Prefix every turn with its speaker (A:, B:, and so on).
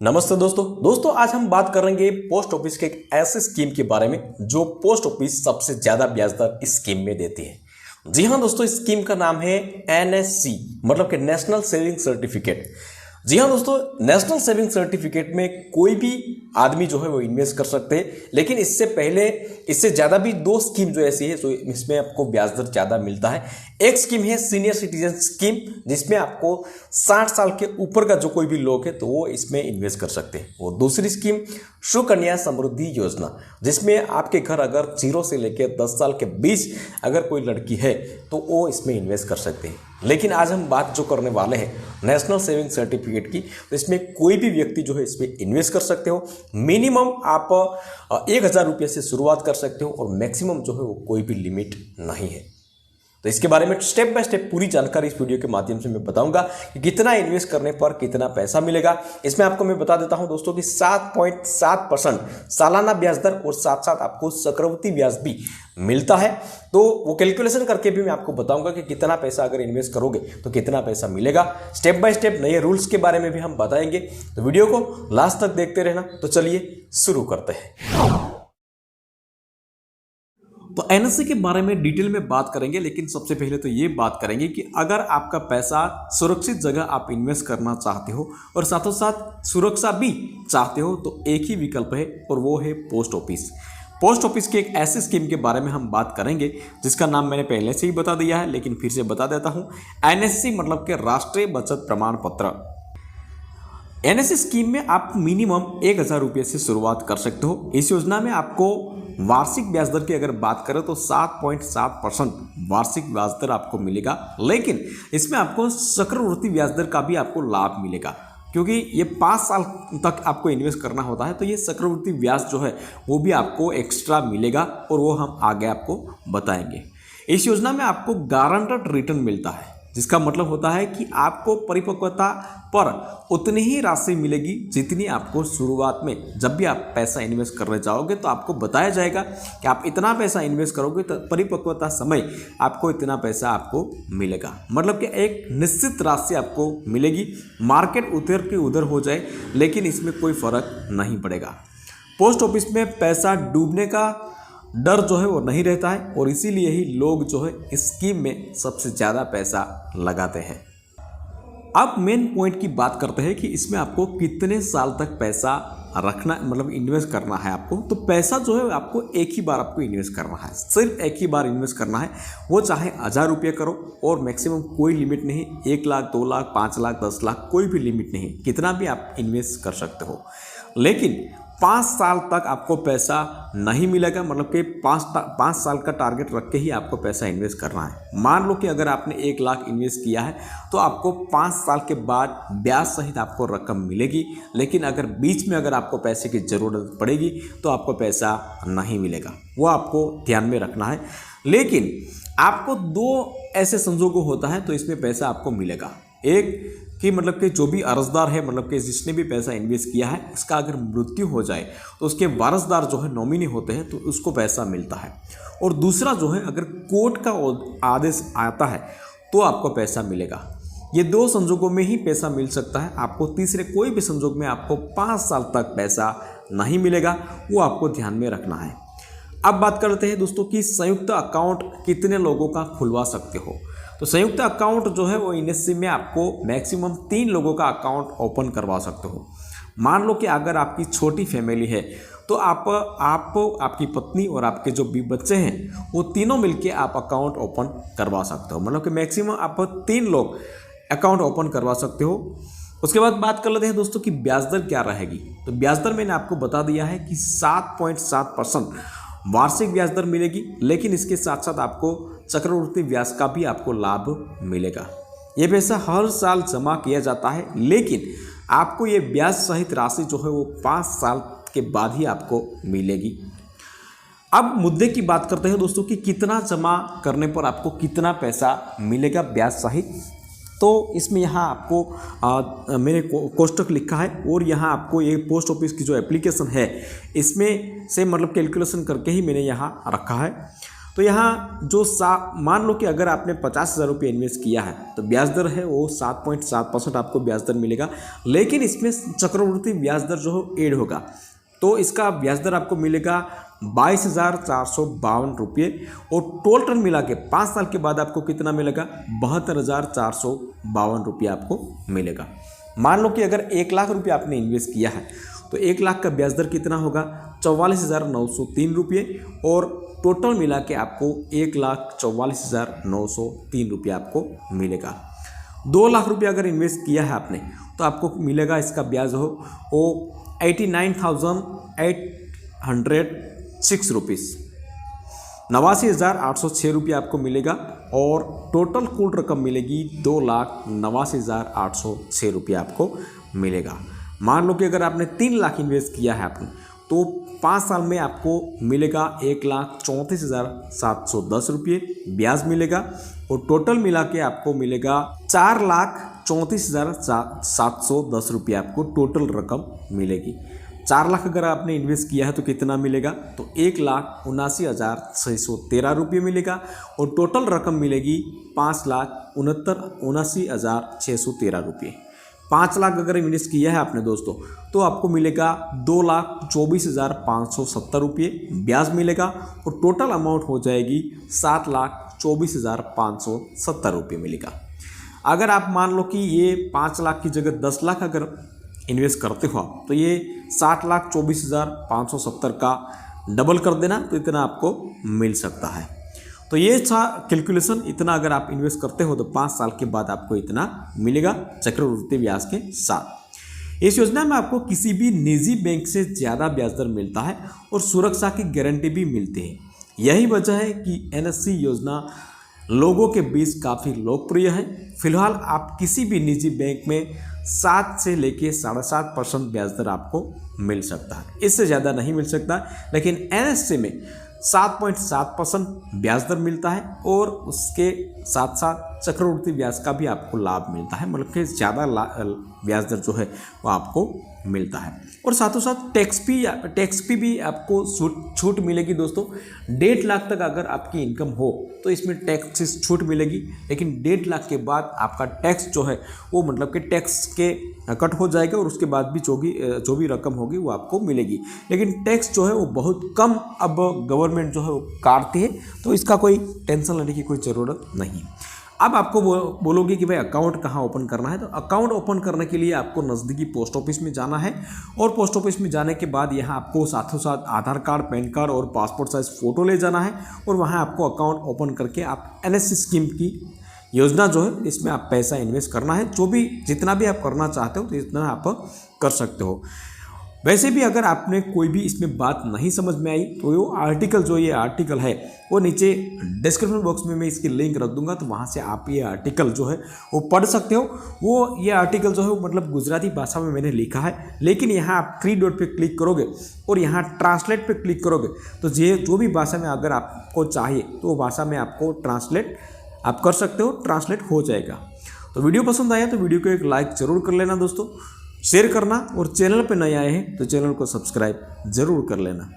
A: नमस्ते दोस्तों आज हम बात करेंगे पोस्ट ऑफिस के एक ऐसे स्कीम के बारे में जो पोस्ट ऑफिस सबसे ज्यादा ब्याज दर इस स्कीम में देती है। जी हाँ दोस्तों, इस स्कीम का नाम है एनएससी, मतलब कि नेशनल सेविंग सर्टिफिकेट। जी हाँ दोस्तों, नेशनल सेविंग सर्टिफिकेट में कोई भी आदमी जो है वो इन्वेस्ट कर सकते हैं, लेकिन इससे पहले इससे ज़्यादा भी दो स्कीम जो ऐसी है तो इसमें आपको ब्याज दर ज़्यादा मिलता है। एक स्कीम है सीनियर सिटीजन स्कीम, जिसमें आपको 60 साल के ऊपर का जो कोई भी लोग है तो वो इसमें इन्वेस्ट कर सकते हैं। और दूसरी स्कीम सुकन्या समृद्धि योजना, जिसमें आपके घर अगर 0 से लेकर 10 साल के बीच अगर कोई लड़की है तो वो इसमें इन्वेस्ट कर सकते हैं। लेकिन आज हम बात जो करने वाले हैं नेशनल सेविंग सर्टिफिकेट की, तो इसमें कोई भी व्यक्ति जो है इसमें इन्वेस्ट कर सकते हो। मिनिमम आप 1000 रुपये से शुरुआत कर सकते हो और मैक्सिमम जो है वो कोई भी लिमिट नहीं है। तो इसके बारे में स्टेप बाय स्टेप पूरी जानकारी इस वीडियो के माध्यम से मैं बताऊंगा कि कितना इन्वेस्ट करने पर कितना पैसा मिलेगा। इसमें आपको मैं बता देता हूं दोस्तों कि 7.7% सालाना ब्याज दर और साथ साथ आपको चक्रवृद्धि ब्याज भी मिलता है। तो वो कैलकुलेशन करके भी मैं आपको बताऊंगा कि कितना पैसा अगर इन्वेस्ट करोगे तो कितना पैसा मिलेगा। स्टेप बाय स्टेप नए रूल्स के बारे में भी हम बताएंगे, तो वीडियो को लास्ट तक देखते रहना। तो चलिए शुरू करते हैं। तो एनएससी के बारे में डिटेल में बात करेंगे, लेकिन सबसे पहले तो ये बात करेंगे कि अगर आपका पैसा सुरक्षित जगह आप इन्वेस्ट करना चाहते हो और साथों साथ सुरक्षा भी चाहते हो तो एक ही विकल्प है और वो है पोस्ट ऑफिस। पोस्ट ऑफिस के एक ऐसे स्कीम के बारे में हम बात करेंगे जिसका नाम मैंने पहले से ही बता दिया है, लेकिन फिर से बता देता हूँ। एनएससी मतलब कि राष्ट्रीय बचत प्रमाण पत्र। एनएससी स्कीम में आप मिनिमम 1000 रुपये से शुरुआत कर सकते हो। इस योजना में आपको वार्षिक ब्याज दर की अगर बात करें तो 7.7% वार्षिक ब्याज दर आपको मिलेगा, लेकिन इसमें आपको चक्रवृद्धि ब्याज दर का भी आपको लाभ मिलेगा, क्योंकि ये 5 साल तक आपको इन्वेस्ट करना होता है। तो ये चक्रवृद्धि ब्याज जो है वो भी आपको एक्स्ट्रा मिलेगा और वो हम आगे आपको बताएंगे। इस योजना में आपको गारंटेड रिटर्न मिलता है, जिसका मतलब होता है कि आपको परिपक्वता पर उतनी ही राशि मिलेगी जितनी आपको शुरुआत में जब भी आप पैसा इन्वेस्ट करने जाओगे तो आपको बताया जाएगा कि आप इतना पैसा इन्वेस्ट करोगे तो परिपक्वता समय आपको इतना पैसा आपको मिलेगा। मतलब कि एक निश्चित राशि आपको मिलेगी, मार्केट उधर की उधर हो जाए लेकिन इसमें कोई फर्क नहीं पड़ेगा। पोस्ट ऑफिस में पैसा डूबने का डर जो है वो नहीं रहता है और इसीलिए ही लोग जो है इस स्कीम में सबसे ज़्यादा पैसा लगाते हैं। अब मेन पॉइंट की बात करते हैं कि इसमें आपको कितने साल तक पैसा रखना, मतलब इन्वेस्ट करना है आपको। तो पैसा जो है आपको एक ही बार आपको इन्वेस्ट करना है, सिर्फ एक ही बार इन्वेस्ट करना है। वो चाहे 1000 रुपये करो और मैक्सिमम कोई लिमिट नहीं, 1 लाख 2 लाख 5 लाख 10 लाख कोई भी लिमिट नहीं, कितना भी आप इन्वेस्ट कर सकते हो। लेकिन 5 साल तक आपको पैसा नहीं मिलेगा, मतलब कि 5 साल का टारगेट रख के ही आपको पैसा इन्वेस्ट करना है। मान लो कि अगर आपने 1 लाख इन्वेस्ट किया है तो आपको 5 साल के बाद ब्याज सहित आपको रकम मिलेगी, लेकिन अगर बीच में अगर आपको पैसे की ज़रूरत पड़ेगी तो आपको पैसा नहीं मिलेगा, वो आपको ध्यान में रखना है। लेकिन आपको 2 ऐसे संजोगों होता है तो इसमें पैसा आपको मिलेगा। एक कि मतलब कि जो भी अर्जदार है, मतलब कि जिसने भी पैसा इन्वेस्ट किया है, इसका अगर मृत्यु हो जाए तो उसके वारसदार जो है नॉमिनी होते हैं तो उसको पैसा मिलता है। और दूसरा जो है अगर कोर्ट का आदेश आता है तो आपको पैसा मिलेगा। ये 2 संजोगों में ही पैसा मिल सकता है। आपको तीसरे कोई भी संजोग में आपको 5 साल तक पैसा नहीं मिलेगा, वो आपको ध्यान में रखना है। अब बात करते हैं दोस्तों कि संयुक्त अकाउंट कितने लोगों का खुलवा सकते हो। तो संयुक्त अकाउंट जो है वो एनएससी में आपको मैक्सिमम 3 लोगों का अकाउंट ओपन करवा सकते हो। मान लो कि अगर आपकी छोटी फैमिली है तो आप आपकी पत्नी और आपके जो भी बच्चे हैं वो तीनों मिलके आप अकाउंट ओपन करवा सकते हो। मतलब कि मैक्सिमम आप 3 लोग अकाउंट ओपन करवा सकते हो। उसके बाद बात कर लेते हैं दोस्तों कि ब्याज दर क्या रहेगी। तो ब्याज दर मैंने आपको बता दिया है कि 7.7% वार्षिक ब्याज दर मिलेगी, लेकिन इसके साथ साथ आपको चक्रवृद्धि ब्याज का भी आपको लाभ मिलेगा। ये पैसा हर साल जमा किया जाता है, लेकिन आपको ये ब्याज सहित राशि जो है वो 5 साल के बाद ही आपको मिलेगी। अब मुद्दे की बात करते हैं दोस्तों कि कितना जमा करने पर आपको कितना पैसा मिलेगा ब्याज सहित। तो इसमें यहाँ आपको मैंने कोष्टक लिखा है और यहाँ आपको ये पोस्ट ऑफिस की जो एप्लीकेशन है इसमें से मतलब कैलकुलेशन करके ही मैंने यहाँ रखा है। तो यहाँ जो मान लो कि अगर आपने 50,000 रुपये इन्वेस्ट किया है तो ब्याज दर है वो 7.7% आपको ब्याज दर मिलेगा। लेकिन इसमें चक्रवृद्धि ब्याज दर जो है ऐड होगा, तो इसका ब्याज दर आपको मिलेगा 22,452 रुपये। और टोटल मिला के 5 साल के बाद आपको कितना मिलेगा, 72,452 रुपये आपको मिलेगा। मान लो कि अगर 1 लाख रुपये आपने इन्वेस्ट किया है तो 1 लाख का ब्याज दर कितना होगा, 44,903 रुपये। और टोटल मिला के आपको 1,44,903 रुपये आपको मिलेगा। 2 लाख रुपये अगर इन्वेस्ट किया है आपने तो आपको मिलेगा इसका ब्याज हो वो 89,806 रुपीज़, 89,806 रुपये आपको मिलेगा। और टोटल कुल रकम मिलेगी 2,89,806 रुपये आपको मिलेगा। मान लो कि अगर आपने 3 लाख इन्वेस्ट किया है आपने तो 5 साल में आपको मिलेगा 1,34,710 रुपये ब्याज मिलेगा। और टोटल मिला के आपको मिलेगा 4,34,710 रुपये आपको टोटल रकम मिलेगी। 4 लाख अगर आपने इन्वेस्ट किया है तो कितना मिलेगा, तो 1,79,613 रुपये मिलेगा। और टोटल रकम मिलेगी 5,79,613 रुपये। 5 लाख अगर इन्वेस्ट किया है आपने दोस्तों तो आपको मिलेगा 2,24,570 रुपये ब्याज मिलेगा। और टोटल अमाउंट हो जाएगी 7,24,570 रुपये मिलेगा। अगर आप मान लो कि ये 5 लाख की जगह 10 लाख अगर इन्वेस्ट करते हो आप तो ये 7,24,570 का डबल कर देना तो इतना आपको मिल सकता है। तो ये था कैलकुलेशन, इतना अगर आप इन्वेस्ट करते हो तो 5 साल के बाद आपको इतना मिलेगा चक्रवृद्धि ब्याज के साथ। इस योजना में आपको किसी भी निजी बैंक से ज़्यादा ब्याज दर मिलता है और सुरक्षा की गारंटी भी मिलती है। यही वजह है कि NSC योजना लोगों के बीच काफ़ी लोकप्रिय है। फिलहाल आप किसी भी निजी बैंक में 7 से लेके 7.5% ब्याज दर आपको मिल सकता है, इससे ज़्यादा नहीं मिल सकता। लेकिन NSC में 7.7% ब्याज दर मिलता है और उसके साथ साथ चक्रवृद्धि ब्याज का भी आपको लाभ मिलता है, मतलब कि ज़्यादा ब्याज दर जो है वो आपको मिलता है। और साथों साथ टैक्स पे भी आपको छूट मिलेगी दोस्तों। 1.5 लाख तक अगर आपकी इनकम हो तो इसमें टैक्स से छूट मिलेगी। लेकिन 1.5 लाख के बाद आपका टैक्स जो है वो मतलब कि टैक्स के कट हो जाएगा और उसके बाद भी जो भी रकम होगी वो आपको मिलेगी। लेकिन टैक्स जो है वो बहुत कम अब गवर्नमेंट जो है वो काटती है, तो इसका कोई टेंशन लेने की कोई ज़रूरत नहीं। अब आपको बोलोगे कि भाई अकाउंट कहाँ ओपन करना है, तो अकाउंट ओपन करने के लिए आपको नज़दीकी पोस्ट ऑफिस में जाना है। और पोस्ट ऑफिस में जाने के बाद यहाँ आपको साथों साथ आधार कार्ड, पैन कार्ड और पासपोर्ट साइज फ़ोटो ले जाना है। और वहाँ आपको अकाउंट ओपन करके आप NSC स्कीम की योजना जो है इसमें आप पैसा इन्वेस्ट करना है। जितना भी आप करना चाहते हो तो इतना आप कर सकते हो। वैसे भी अगर आपने कोई भी इसमें बात नहीं समझ में आई तो ये आर्टिकल है वो नीचे डिस्क्रिप्शन बॉक्स में मैं इसकी लिंक रख दूंगा, तो वहाँ से आप ये आर्टिकल जो है वो पढ़ सकते हो। ये आर्टिकल जो है मतलब गुजराती भाषा में मैंने लिखा है, लेकिन यहाँ आप 3 डॉट पे क्लिक करोगे और यहाँ ट्रांसलेट पे क्लिक करोगे तो जो भी भाषा में अगर आपको चाहिए तो वो भाषा में आपको ट्रांसलेट आप कर सकते हो, ट्रांसलेट हो जाएगा। तो वीडियो पसंद आया तो वीडियो को एक लाइक ज़रूर कर लेना दोस्तों, शेयर करना, और चैनल पे नए आए हैं तो चैनल को सब्सक्राइब ज़रूर कर लेना।